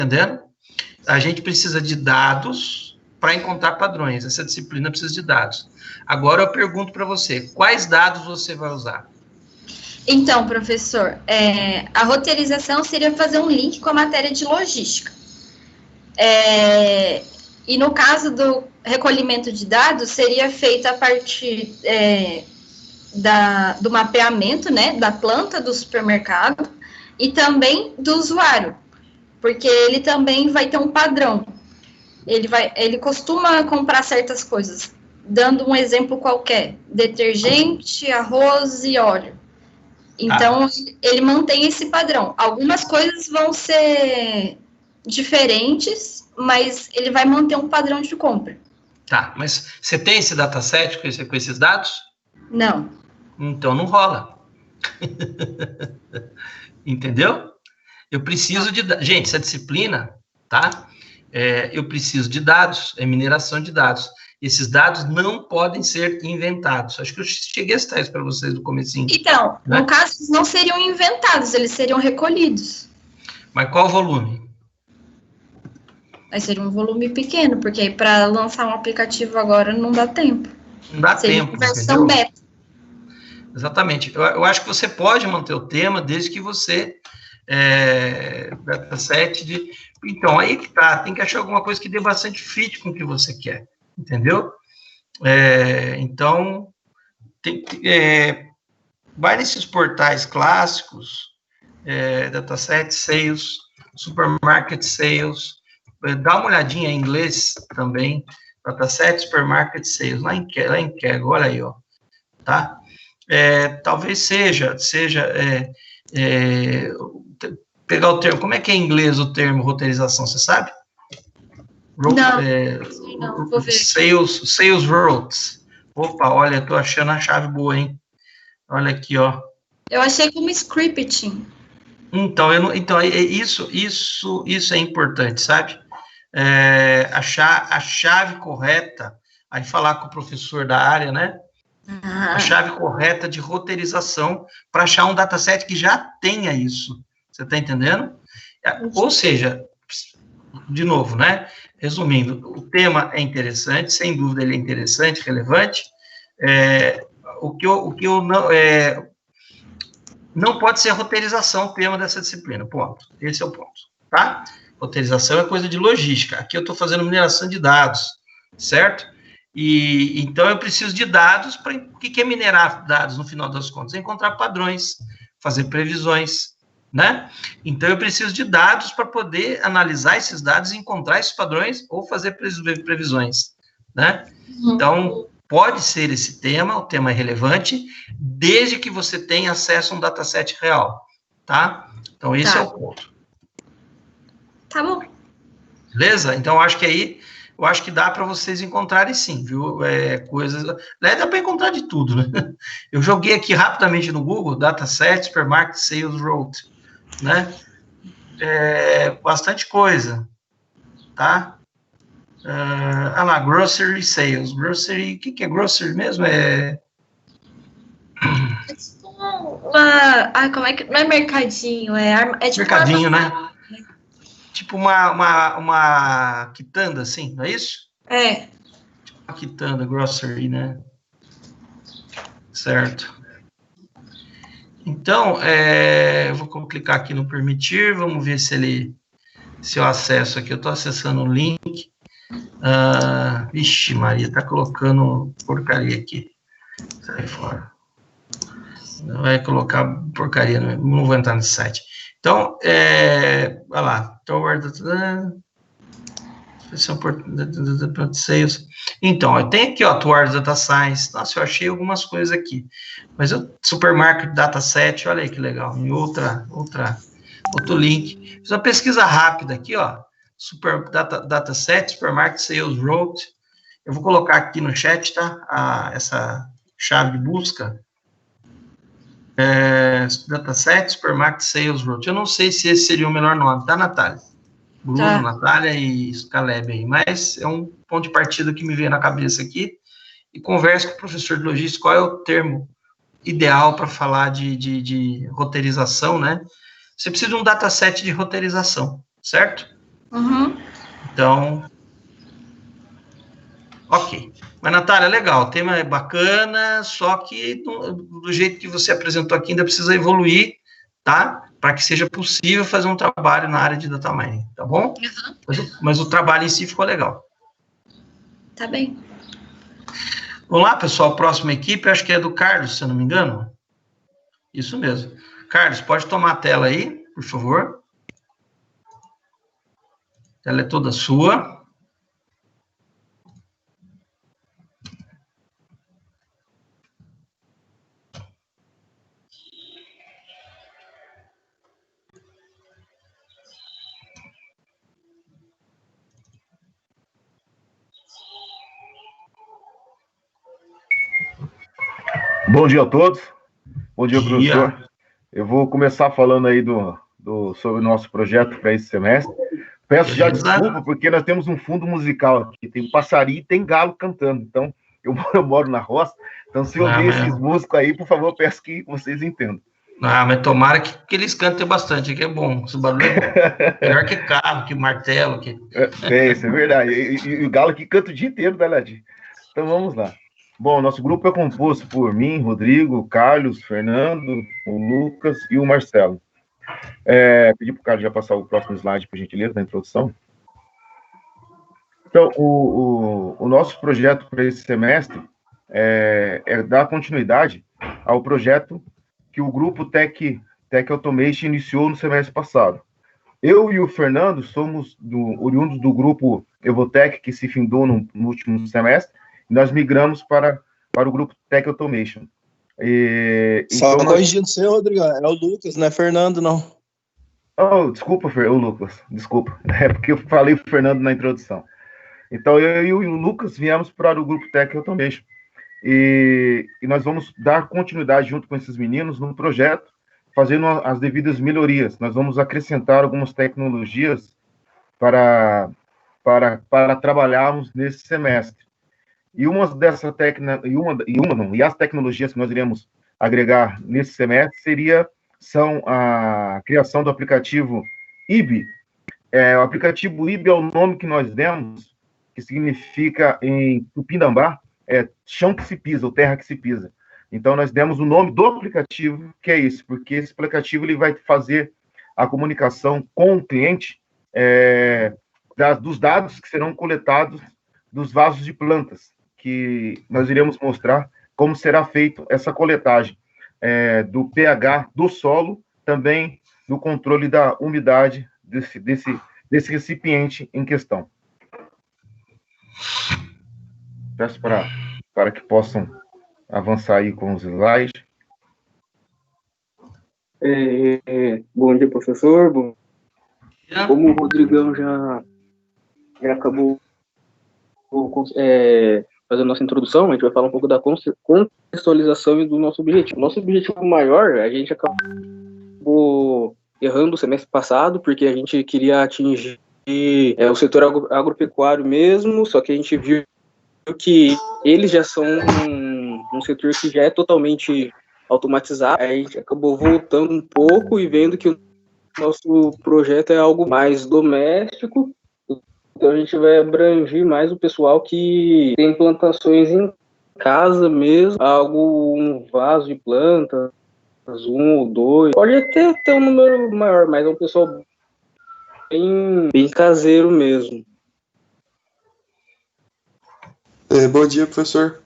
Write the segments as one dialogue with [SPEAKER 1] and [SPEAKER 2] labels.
[SPEAKER 1] entendendo? A gente precisa de dados para encontrar padrões. Essa disciplina precisa de dados. Agora eu pergunto para você, quais dados você vai usar?
[SPEAKER 2] Então, professor, a roteirização seria fazer um link com a matéria de logística. E no caso do recolhimento de dados, seria feita a partir do mapeamento, né, da planta do supermercado e também do usuário, porque ele também vai ter um padrão. Ele costuma comprar certas coisas, dando um exemplo qualquer, detergente, arroz e óleo. Então, ele mantém esse padrão. Algumas coisas vão ser diferentes, mas ele vai manter um padrão de compra.
[SPEAKER 1] Tá, mas você tem esse dataset com esses dados?
[SPEAKER 2] Não.
[SPEAKER 1] Então não rola. Entendeu? Eu preciso de... Gente, essa disciplina, tá? Eu preciso de dados, mineração de dados. Esses dados não podem ser inventados. Acho que eu cheguei a citar isso para vocês no comecinho.
[SPEAKER 2] Então, né? No caso, eles não seriam inventados, eles seriam recolhidos.
[SPEAKER 1] Mas qual volume?
[SPEAKER 2] Vai ser um volume pequeno, porque aí para lançar um aplicativo agora não dá tempo.
[SPEAKER 1] Não dá tempo,
[SPEAKER 2] versão beta.
[SPEAKER 1] Exatamente. Eu acho que você pode manter o tema desde que você... dataset de... Então, aí que tá. Tem que achar alguma coisa que dê bastante fit com o que você quer. Entendeu? Então, vai nesses portais clássicos, dataset, sales, supermarket sales, dá uma olhadinha em inglês também, dataset, supermarket sales, lá em Kaggle, olha aí, ó, tá? Talvez seja pegar o termo, como é que é em inglês o termo roteirização, você sabe?
[SPEAKER 2] Não, vou ver.
[SPEAKER 1] Sales routes. Opa, olha, tô achando a chave boa, hein? Olha aqui, ó.
[SPEAKER 2] Eu achei como scripting.
[SPEAKER 1] Então, isso é importante, sabe? Achar a chave correta, aí falar com o professor da área, né? A chave correta de roteirização para achar um dataset que já tenha isso. Você tá entendendo? Ou seja, de novo, né? Resumindo, o tema é interessante, sem dúvida ele é interessante, relevante. O que eu não pode ser roteirização o tema dessa disciplina, ponto. Esse é o ponto, tá? Roteirização é coisa de logística. Aqui eu estou fazendo mineração de dados, certo? E então eu preciso de dados para... O que é minerar dados, no final das contas? É encontrar padrões, fazer previsões, né? Então, eu preciso de dados para poder analisar esses dados, encontrar esses padrões ou fazer previsões, né? Então, pode ser esse tema, o tema é relevante, desde que você tenha acesso a um dataset real, tá? Então, esse é o ponto.
[SPEAKER 2] Tá bom.
[SPEAKER 1] Beleza? Então, acho que dá para vocês encontrarem sim, viu? Coisas... Dá para encontrar de tudo, né? Eu joguei aqui rapidamente no Google, dataset, supermarket, sales, route, né? Bastante coisa, tá? Lá, grocery sales. Grocery, o que é grocery mesmo?
[SPEAKER 2] Como é que... Não é mercadinho, tipo
[SPEAKER 1] mercadinho, né? Tipo uma quitanda, assim, não é isso? Tipo uma quitanda, grocery, né? Certo. Então, eu vou clicar aqui no permitir, vamos ver se eu acesso aqui. Eu estou acessando o link. Vixe, Maria, tá colocando porcaria aqui. Sai fora. Vai colocar porcaria, não vou entrar nesse site. Então, vai lá. Sales. Então, eu tenho aqui, ó, Towards Data Science. Nossa, eu achei algumas coisas aqui. Mas Supermarket Dataset, olha aí que legal. Em outro link. Fiz uma pesquisa rápida aqui, ó. Dataset, Supermarket Sales Route. Eu vou colocar aqui no chat, tá? Essa chave de busca. Dataset, Supermarket Sales Route. Eu não sei se esse seria o melhor nome, tá, Natália? Bruno, Natália e Caleb aí, mas é um ponto de partida que me veio na cabeça aqui, e converso com o professor de logística, qual é o termo ideal para falar de roteirização, né? Você precisa de um dataset de roteirização, certo?
[SPEAKER 2] Uhum.
[SPEAKER 1] Então, ok. Mas, Natália, legal, o tema é bacana, só que do jeito que você apresentou aqui, ainda precisa evoluir, tá? Para que seja possível fazer um trabalho na área de data mining, tá bom? Mas o trabalho em si ficou legal.
[SPEAKER 2] Tá bem.
[SPEAKER 1] Vamos lá, pessoal, próxima equipe, acho que é do Carlos, se eu não me engano. Isso mesmo. Carlos, pode tomar a tela aí, por favor. A tela é toda sua.
[SPEAKER 3] Bom dia a todos. Bom dia, professor. Eu vou começar falando aí sobre o nosso projeto para esse semestre. Peço já desculpa, porque nós temos um fundo musical aqui. Tem passarinho e tem galo cantando. Então, eu moro na roça. Então, se eu ver esses músicos aí, por favor, peço que vocês entendam.
[SPEAKER 1] Mas tomara que eles cantem bastante, que é bom. Esse barulho é bom. Melhor que carro, que martelo.
[SPEAKER 3] Isso é verdade. E o galo aqui canta o dia inteiro, tá, Ladinho? Então, vamos lá. Bom, nosso grupo é composto por mim, Rodrigo, Carlos, Fernando, o Lucas e o Marcelo. Pedir para o Carlos já passar o próximo slide, por gentileza, da introdução. Então, o nosso projeto para esse semestre é dar continuidade ao projeto que o grupo Tech Automation iniciou no semestre passado. Eu e o Fernando somos oriundos do grupo Evotech, que se findou no último semestre, e nós migramos para o grupo Tech Automation.
[SPEAKER 4] Só então corrigindo você, Rodrigo, é o Lucas, não é Fernando, não.
[SPEAKER 3] Oh, desculpa, Lucas, desculpa. É porque eu falei o Fernando na introdução. Então, eu e o Lucas viemos para o grupo Tech Automation. E nós vamos dar continuidade junto com esses meninos no projeto, fazendo as devidas melhorias. Nós vamos acrescentar algumas tecnologias para trabalharmos nesse semestre. E as tecnologias que nós iremos agregar nesse semestre são a criação do aplicativo IB. O aplicativo IB é o nome que nós demos, que significa em Tupinambá, chão que se pisa, ou terra que se pisa. Então, nós demos o nome do aplicativo, que é esse, porque esse aplicativo ele vai fazer a comunicação com o cliente dos dados que serão coletados dos vasos de plantas, que nós iremos mostrar como será feito essa coletagem do pH do solo, também do controle da umidade desse recipiente em questão. Peço para que possam avançar aí com os slides.
[SPEAKER 5] Bom dia, professor. Como o Rodrigão já acabou fazendo nossa introdução, a gente vai falar um pouco da contextualização e do nosso objetivo. Nosso objetivo maior, a gente acabou errando o semestre passado, porque a gente queria atingir o setor agropecuário mesmo, só que a gente viu que eles já são um setor que já é totalmente automatizado. Aí a gente acabou voltando um pouco e vendo que o nosso projeto é algo mais doméstico, então a gente vai abranger mais o pessoal que tem plantações em casa mesmo, um vaso de plantas, 1 ou 2, pode até ter um número maior, mas é um pessoal bem caseiro mesmo.
[SPEAKER 6] Bom dia, professor.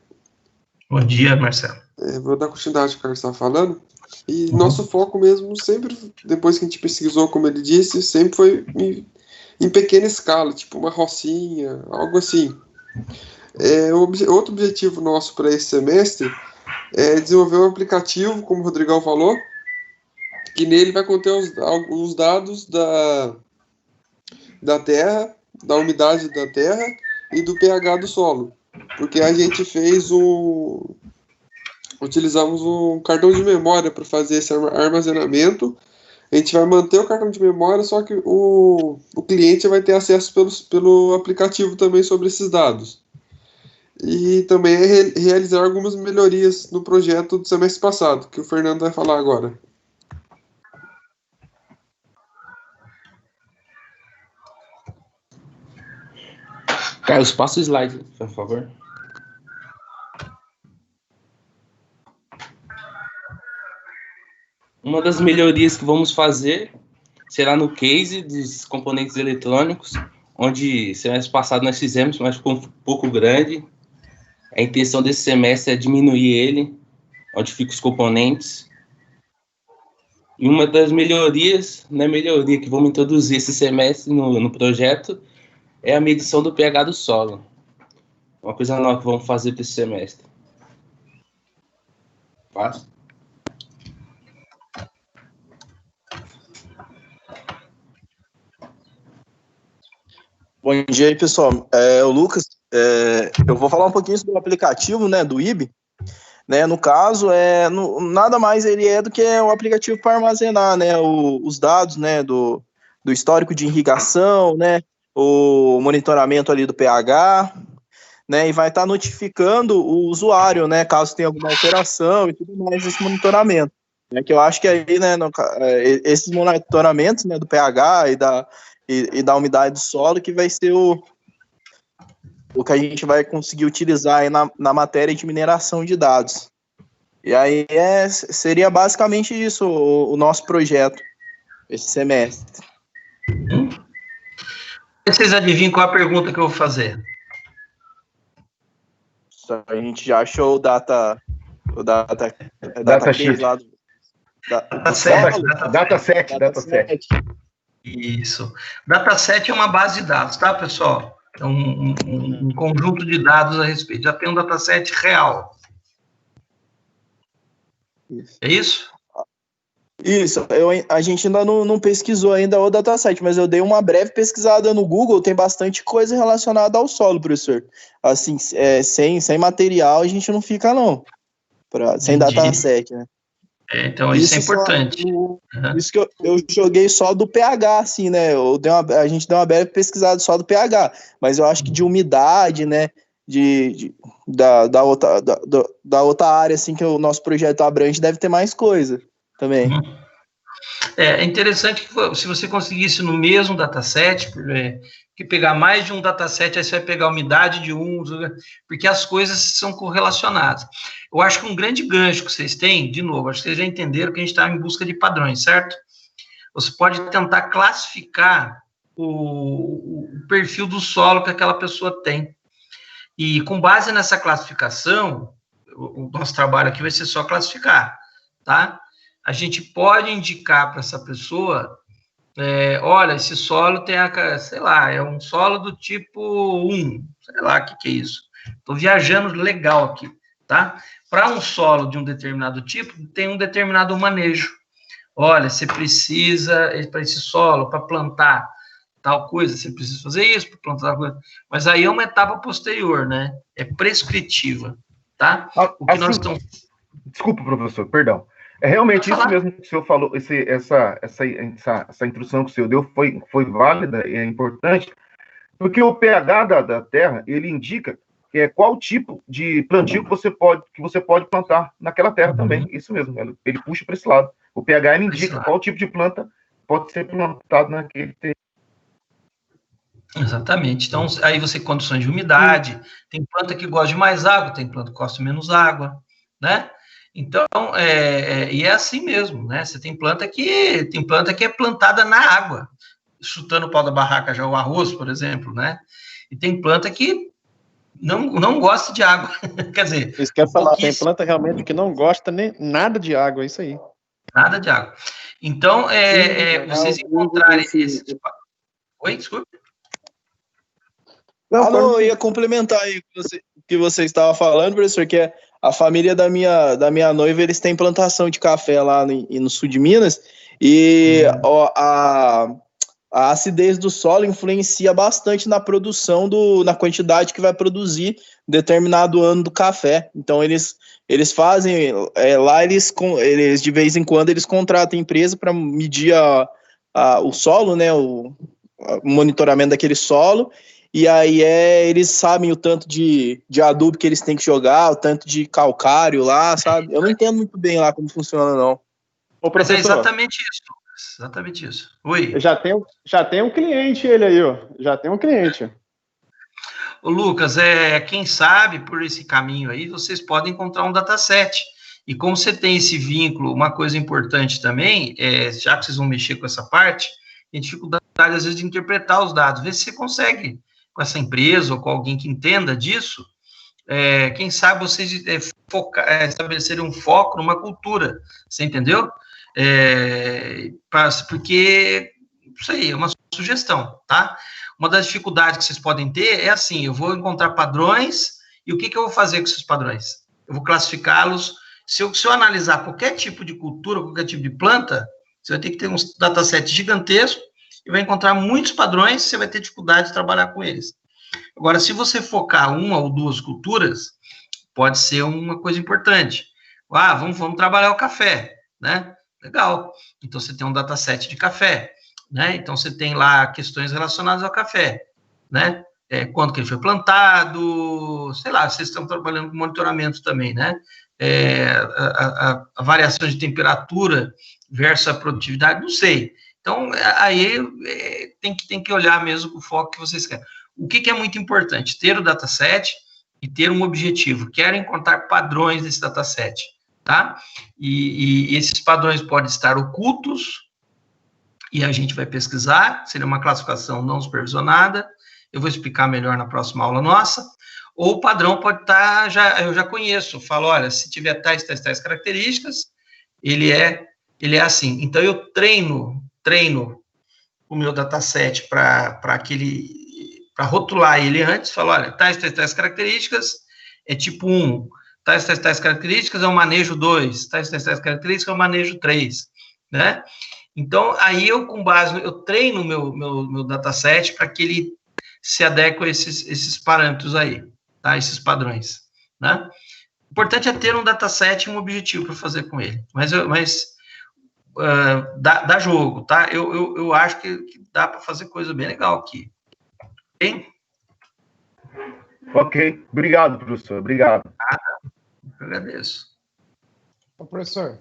[SPEAKER 1] Bom dia, Marcelo.
[SPEAKER 6] Vou dar continuidade ao que o Carlos estava falando. E nosso foco mesmo sempre, depois que a gente pesquisou, como ele disse, sempre foi em pequena escala, tipo uma rocinha, algo assim. Outro objetivo nosso para esse semestre é desenvolver um aplicativo, como o Rodrigão falou, que nele vai conter os dados da terra, da umidade da terra e do pH do solo. Porque a gente utilizamos um cartão de memória para fazer esse armazenamento. A gente vai manter o cartão de memória, só que o cliente vai ter acesso pelo aplicativo também sobre esses dados. E também realizar algumas melhorias no projeto do semestre passado, que o Fernando vai falar agora.
[SPEAKER 7] Carlos, passa o slide, por favor. Uma das melhorias que vamos fazer será no case dos componentes eletrônicos, onde semestre passado nós fizemos, mas ficou um pouco grande. A intenção desse semestre é diminuir ele, onde ficam os componentes. E uma das melhorias, não é melhoria que vamos introduzir esse semestre no projeto, é a medição do pH do solo. Uma coisa nova que vamos fazer para esse semestre. Fácil?
[SPEAKER 4] Bom dia aí, pessoal. O Lucas, eu vou falar um pouquinho sobre o aplicativo, né, do IB. Né, no caso, nada mais ele é do que o aplicativo para armazenar, né, os dados, né, do histórico de irrigação, né, o monitoramento ali do pH, né, e vai estar notificando o usuário, né, caso tenha alguma alteração e tudo mais nesse monitoramento. Né, que eu acho que aí, né, esses monitoramentos, né, do pH e da umidade do solo que vai ser o que a gente vai conseguir utilizar aí na matéria de mineração de dados. E aí seria basicamente isso o nosso projeto, esse semestre.
[SPEAKER 1] Vocês adivinham qual a pergunta que eu vou fazer?
[SPEAKER 4] A gente já achou o data
[SPEAKER 3] sheet
[SPEAKER 4] lá do
[SPEAKER 3] dataset.
[SPEAKER 1] Isso. Dataset é uma base de dados, tá, pessoal? É um conjunto de dados a respeito. Já tem um dataset real.
[SPEAKER 4] Isso.
[SPEAKER 1] É isso?
[SPEAKER 4] Isso. A gente ainda não pesquisou ainda o dataset, mas eu dei uma breve pesquisada no Google, tem bastante coisa relacionada ao solo, professor. Assim, sem material a gente não fica, não. Sem dataset, né?
[SPEAKER 1] Então, isso é importante.
[SPEAKER 4] Isso que eu joguei só do pH, assim, né? A gente deu uma breve pesquisada só do pH, mas eu acho que de umidade, né? Da outra área, assim, que o nosso projeto abrange, deve ter mais coisa também.
[SPEAKER 1] É interessante que se você conseguisse no mesmo dataset, que pegar mais de um dataset, aí você vai pegar a umidade de porque as coisas são correlacionadas. Eu acho que um grande gancho que vocês têm, de novo, acho que vocês já entenderam que a gente está em busca de padrões, certo? Você pode tentar classificar o perfil do solo que aquela pessoa tem. E com base nessa classificação, o nosso trabalho aqui vai ser só classificar, tá? A gente pode indicar para essa pessoa, olha, esse solo tem, sei lá, é um solo do tipo 1, sei lá o que é isso. Estou viajando legal aqui, tá? Para um solo de um determinado tipo, tem um determinado manejo. Olha, você precisa, para esse solo, para plantar tal coisa, você precisa fazer isso, para plantar tal coisa. Mas aí é uma etapa posterior, né? É prescritiva, tá? O que
[SPEAKER 3] assim,
[SPEAKER 1] nós estamos...
[SPEAKER 3] Desculpa, professor, perdão. É realmente isso mesmo que o senhor falou, essa instrução que o senhor deu foi válida e é importante, porque o pH da terra, ele indica qual tipo de plantio que você pode plantar naquela terra também, isso mesmo, ele puxa para esse lado. O pH ele indica qual tipo de planta pode ser plantado naquele terreno.
[SPEAKER 1] Exatamente. Então, aí você tem condições de umidade, tem planta que gosta de mais água, tem planta que gosta de menos água, né? Então, e é assim mesmo, né? Você tem planta que é plantada na água, chutando o pau da barraca já o arroz, por exemplo, né? E tem planta que não gosta de água. Quer dizer...
[SPEAKER 8] Isso quer falar, tem planta realmente que não gosta nem nada de água, é isso aí.
[SPEAKER 1] Nada de água. Então, vocês encontrarem esse... Oi, desculpa.
[SPEAKER 4] Não, eu ia complementar aí o que você estava falando, professor, que a família da minha noiva, eles têm plantação de café lá no sul de Minas, e a acidez do solo influencia bastante na produção, na quantidade que vai produzir determinado ano do café. Então, eles fazem, lá eles de vez em quando, eles contratam empresa para medir o solo, né, o monitoramento daquele solo, e aí eles sabem o tanto de adubo que eles têm que jogar, o tanto de calcário lá, sabe? Eu não entendo muito bem lá como funciona, não.
[SPEAKER 8] Ô, professor,
[SPEAKER 1] mas é exatamente isso. Exatamente isso. Oi.
[SPEAKER 8] Já tem um cliente ele aí, ó. Já tem um cliente.
[SPEAKER 1] Ô, Lucas, quem sabe por esse caminho aí, vocês podem encontrar um dataset. E como você tem esse vínculo, uma coisa importante também, já que vocês vão mexer com essa parte, tem dificuldade, às vezes, de interpretar os dados. Vê se você consegue, com essa empresa ou com alguém que entenda disso, quem sabe vocês estabelecerem um foco numa cultura, você entendeu? Porque, isso aí, é uma sugestão, tá? Uma das dificuldades que vocês podem ter é assim, eu vou encontrar padrões, e o que eu vou fazer com esses padrões? Eu vou classificá-los. Se eu analisar qualquer tipo de cultura, qualquer tipo de planta, você vai ter que ter um dataset gigantesco e vai encontrar muitos padrões, você vai ter dificuldade de trabalhar com eles. Agora, se você focar uma ou duas culturas, pode ser uma coisa importante. Vamos trabalhar o café, né? Legal. Então, você tem um dataset de café, né? Então, você tem lá questões relacionadas ao café, né? Quando que ele foi plantado, sei lá, vocês estão trabalhando com monitoramento também, né? A variação de temperatura versus a produtividade, não sei. Então, aí tem que olhar mesmo o foco que vocês querem. O que é muito importante? Ter o dataset e ter um objetivo. Quero encontrar padrões nesse dataset, tá? E esses padrões podem estar ocultos, e a gente vai pesquisar, seria uma classificação não supervisionada, eu vou explicar melhor na próxima aula nossa, ou o padrão pode estar, eu já conheço, falo, olha, se tiver tais características, ele é assim. Então, eu treino o meu dataset para rotular ele antes, falo, olha, tais características é tipo 1, tais características é o manejo 2, tais características é o manejo 3, né? Então, aí eu treino o meu dataset para que ele se adeque a esses parâmetros aí, tá? Esses padrões, né? O importante é ter um dataset e um objetivo para fazer com ele, mas dá jogo, tá? Eu acho que dá para fazer coisa bem legal aqui. Ok?
[SPEAKER 3] Ok, obrigado, professor, obrigado.
[SPEAKER 1] Eu agradeço.
[SPEAKER 9] Ô, professor,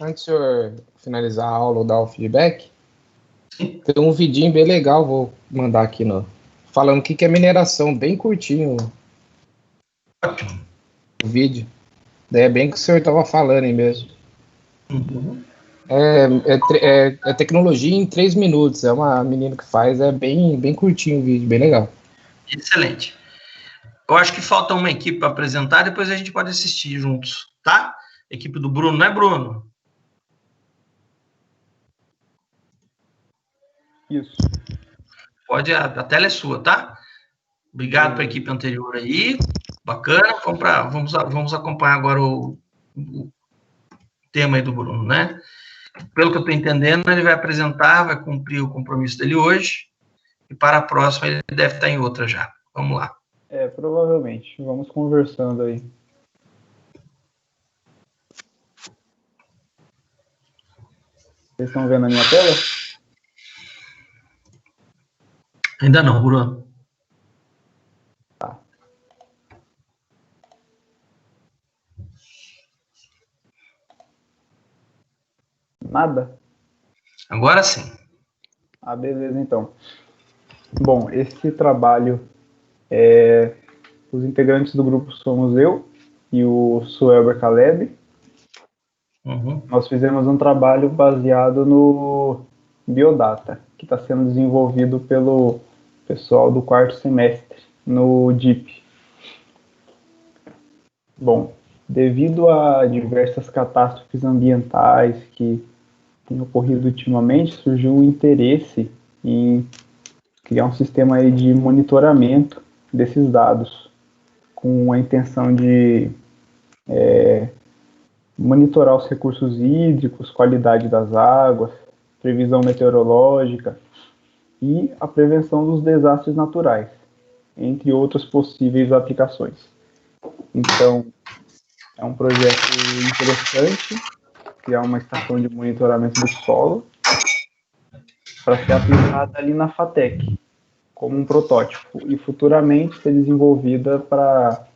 [SPEAKER 9] antes de o senhor finalizar a aula ou dar o feedback, tem um vidinho bem legal, vou mandar aqui falando o que é mineração, bem curtinho
[SPEAKER 1] Ótimo.
[SPEAKER 9] O vídeo. Daí é bem o que o senhor estava falando aí mesmo.
[SPEAKER 1] Uhum.
[SPEAKER 9] É tecnologia em 3 minutos, é uma menina que faz, é bem curtinho o vídeo, bem legal.
[SPEAKER 1] Excelente. Eu acho que falta uma equipe para apresentar, depois a gente pode assistir juntos, tá? Equipe do Bruno, não é, Bruno?
[SPEAKER 10] Isso.
[SPEAKER 1] Pode, a tela é sua, tá? Obrigado para a equipe anterior aí, bacana. Vamos acompanhar agora o tema aí do Bruno, né? Pelo que eu estou entendendo, ele vai apresentar, vai cumprir o compromisso dele hoje, e para a próxima ele deve estar em outra já. Vamos lá.
[SPEAKER 10] Provavelmente. Vamos conversando aí. Vocês estão vendo a minha tela?
[SPEAKER 1] Ainda não, Bruno.
[SPEAKER 10] Tá. Nada?
[SPEAKER 1] Agora sim.
[SPEAKER 10] Beleza, então. Bom, esse trabalho, os integrantes do grupo somos eu e o Suelber Caleb.
[SPEAKER 1] Uhum.
[SPEAKER 10] Nós fizemos um trabalho baseado no Biodata, que está sendo desenvolvido pelo pessoal do 4º semestre, no DIP. Bom, devido a diversas catástrofes ambientais que têm ocorrido ultimamente, surgiu um interesse em criar um sistema aí de monitoramento desses dados, com a intenção de monitorar os recursos hídricos, qualidade das águas, previsão meteorológica e a prevenção dos desastres naturais, entre outras possíveis aplicações. Então, é um projeto interessante, criar uma estação de monitoramento do solo para ser aplicada ali na FATEC, como um protótipo, e futuramente ser desenvolvida para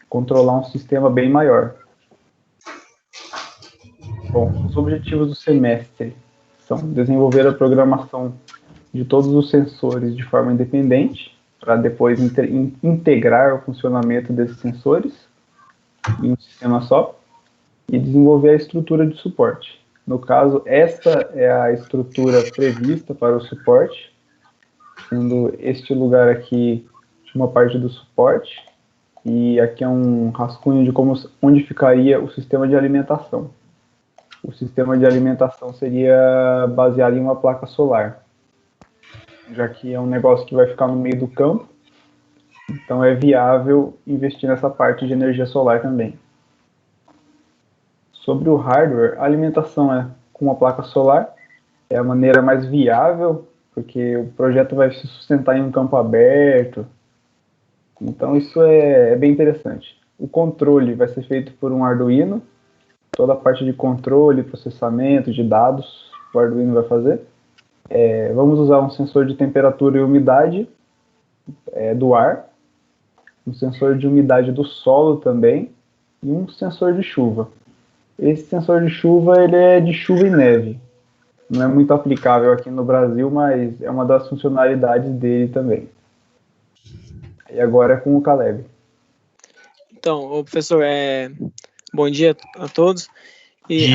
[SPEAKER 10] controlar um sistema bem maior. Bom, os objetivos do semestre são desenvolver a programação de todos os sensores de forma independente, para depois integrar o funcionamento desses sensores em um sistema só e desenvolver a estrutura de suporte. No caso, esta é a estrutura prevista para o suporte, sendo este lugar aqui uma parte do suporte, e aqui é um rascunho de onde ficaria o sistema de alimentação. O sistema de alimentação seria baseado em uma placa solar, já que é um negócio que vai ficar no meio do campo, então é viável investir nessa parte de energia solar também. Sobre o hardware, a alimentação é com uma placa solar, é a maneira mais viável, porque o projeto vai se sustentar em um campo aberto, então isso é bem interessante. O controle vai ser feito por um Arduino, toda a parte de controle, processamento de dados, o Arduino vai fazer. Vamos usar um sensor de temperatura e umidade do ar, um sensor de umidade do solo também, e um sensor de chuva. Esse sensor de chuva, ele é de chuva e neve. Não é muito aplicável aqui no Brasil, mas é uma das funcionalidades dele também. E agora é com o Caleb.
[SPEAKER 11] Então, professor, bom dia a todos. E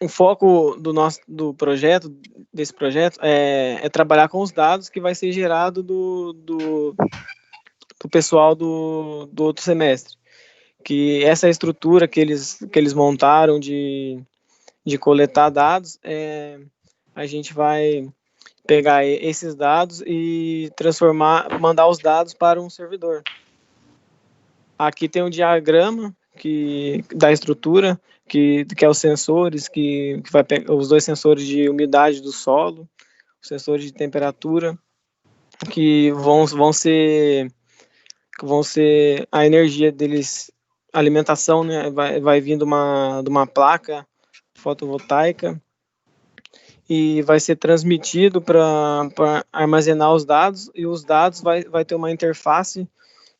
[SPEAKER 11] o foco desse projeto é trabalhar com os dados que vai ser gerado do pessoal do outro semestre. Que essa estrutura que eles montaram de coletar dados, a gente vai pegar esses dados e mandar os dados para um servidor. Aqui tem um diagrama da estrutura, que é os sensores, que vai pegar os dois sensores de umidade do solo, os sensores de temperatura, que vão ser a energia deles, a alimentação, né, vai vir de uma placa fotovoltaica e vai ser transmitido para armazenar os dados, e os dados vai ter uma interface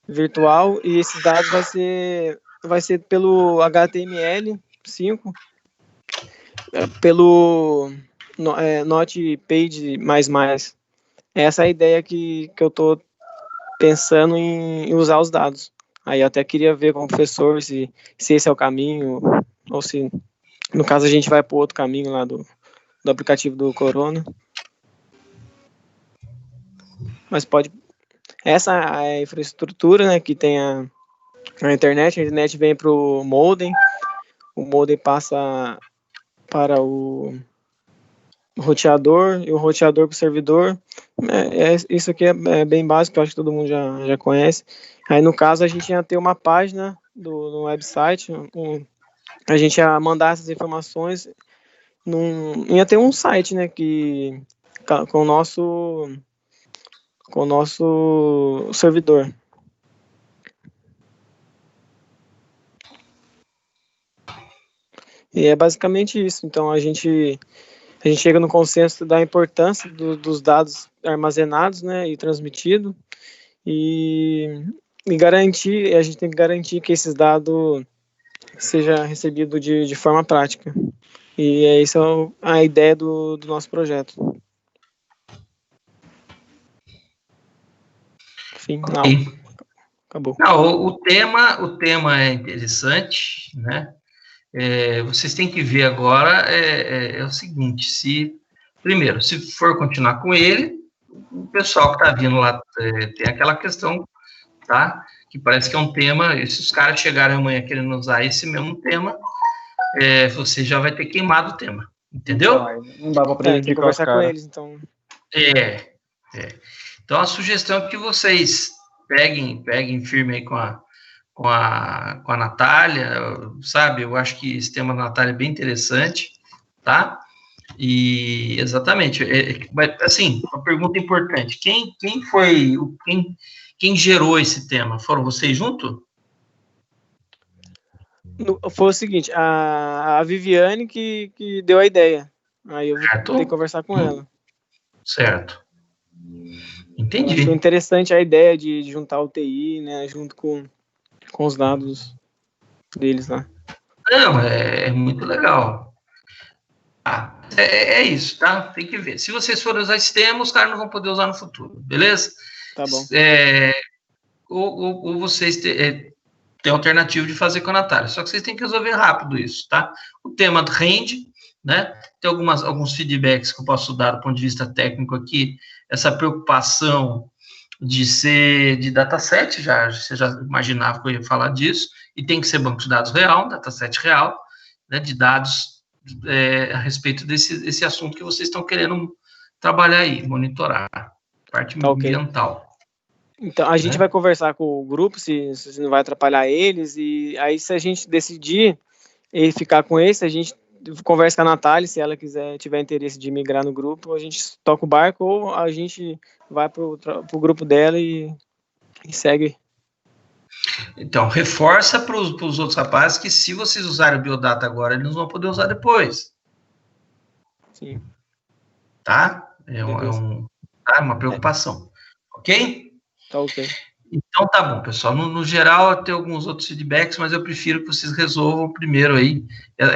[SPEAKER 11] virtual, e esses dados vai ser pelo HTML5, pelo Notepad++. Essa é a ideia que eu estou pensando em usar os dados. Aí eu até queria ver com o professor se esse é o caminho, ou se, no caso, a gente vai para o outro caminho lá do aplicativo do Corona. Mas essa é a infraestrutura, né, que tem a internet vem para o modem passa para o roteador, e o roteador para o servidor. Isso aqui é bem básico, eu acho que todo mundo já conhece. Aí, no caso, a gente ia ter uma página no website, a gente ia mandar essas informações, ia ter um site, né, com o nosso servidor. E é basicamente isso. Então, a gente chega no consenso da importância dos dados armazenados, né, e transmitidos, e a gente tem que garantir que esses dados seja recebido de forma prática. E essa é a ideia do nosso projeto. Final. Acabou.
[SPEAKER 1] Não, o tema é interessante, né? Vocês têm que ver agora é o seguinte: primeiro, se for continuar com ele, o pessoal que está vindo lá tem aquela questão, tá? Que parece que é um tema, e se os caras chegarem amanhã querendo usar esse mesmo tema, você já vai ter queimado o tema, entendeu?
[SPEAKER 10] Não dá para prejudicar
[SPEAKER 11] conversar com eles, então.
[SPEAKER 1] Então, a sugestão é que vocês peguem firme aí com a Natália, sabe? Eu acho que esse tema da Natália é bem interessante, tá? E, exatamente, assim, uma pergunta importante: quem gerou esse tema? Foram vocês junto?
[SPEAKER 11] Foi o seguinte, a Viviane que deu a ideia. Aí eu vou ter que conversar com ela.
[SPEAKER 1] Certo. Entendi.
[SPEAKER 11] Foi interessante a ideia de juntar o TI, né, junto com os dados deles lá.
[SPEAKER 1] Não, é muito legal. É isso, tá? Tem que ver. Se vocês forem usar esse tema, os caras não vão poder usar no futuro, beleza?
[SPEAKER 11] Tá bom.
[SPEAKER 1] Ou vocês têm alternativa de fazer com a Natália. Só que vocês têm que resolver rápido isso, tá? O tema rende, né? Tem alguns feedbacks que eu posso dar do ponto de vista técnico aqui. Essa preocupação de ser de dataset, você já imaginava que eu ia falar disso, e tem que ser banco de dados real, dataset real, né, de dados a respeito desse assunto que vocês estão querendo trabalhar aí, monitorar, parte ambiental.
[SPEAKER 11] Então, a gente vai conversar com o grupo, se não vai atrapalhar eles, e aí se a gente decidir e ficar com esse, a gente conversa com a Natália, se ela tiver interesse de migrar no grupo, a gente toca o barco, ou a gente vai pro grupo dela e segue.
[SPEAKER 1] Então, reforça para os outros rapazes que se vocês usarem o Biodata agora, eles não vão poder usar depois.
[SPEAKER 11] Sim.
[SPEAKER 1] Tá? Uma preocupação. Ok?
[SPEAKER 11] Tá ok.
[SPEAKER 1] Então tá bom, pessoal. No geral, tem alguns outros feedbacks, mas eu prefiro que vocês resolvam primeiro aí.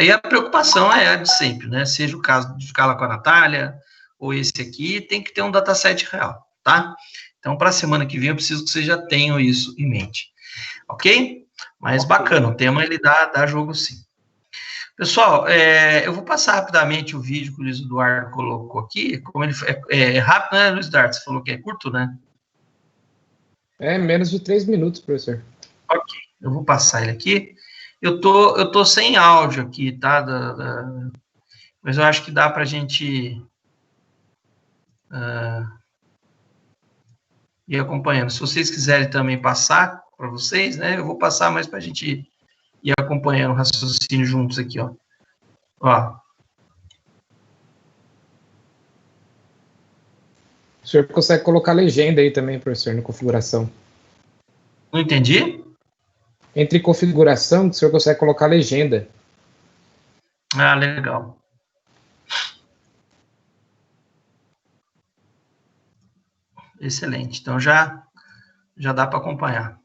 [SPEAKER 1] E a preocupação é a de sempre, né? Seja o caso de ficar lá com a Natália, ou esse aqui, tem que ter um dataset real, tá? Então, para a semana que vem, eu preciso que vocês já tenham isso em mente. Ok? Mas bacana, o tema ele dá jogo sim. Pessoal, eu vou passar rapidamente o vídeo que o Luiz Eduardo colocou aqui. Como ele é rápido, né, Luiz Eduardo? Você falou que é curto, né?
[SPEAKER 9] Menos de 3 minutos, professor.
[SPEAKER 1] Ok, eu vou passar ele aqui. Eu tô sem áudio aqui, tá? Mas eu acho que dá para a gente ir acompanhando. Se vocês quiserem também passar para vocês, né? Eu vou passar mais para a gente ir acompanhando o raciocínio juntos aqui, ó.
[SPEAKER 9] O senhor consegue colocar legenda aí também, professor, na configuração.
[SPEAKER 1] Não entendi?
[SPEAKER 9] Entre configuração, o senhor consegue colocar legenda.
[SPEAKER 1] Ah, legal. Excelente. Então, já dá para acompanhar.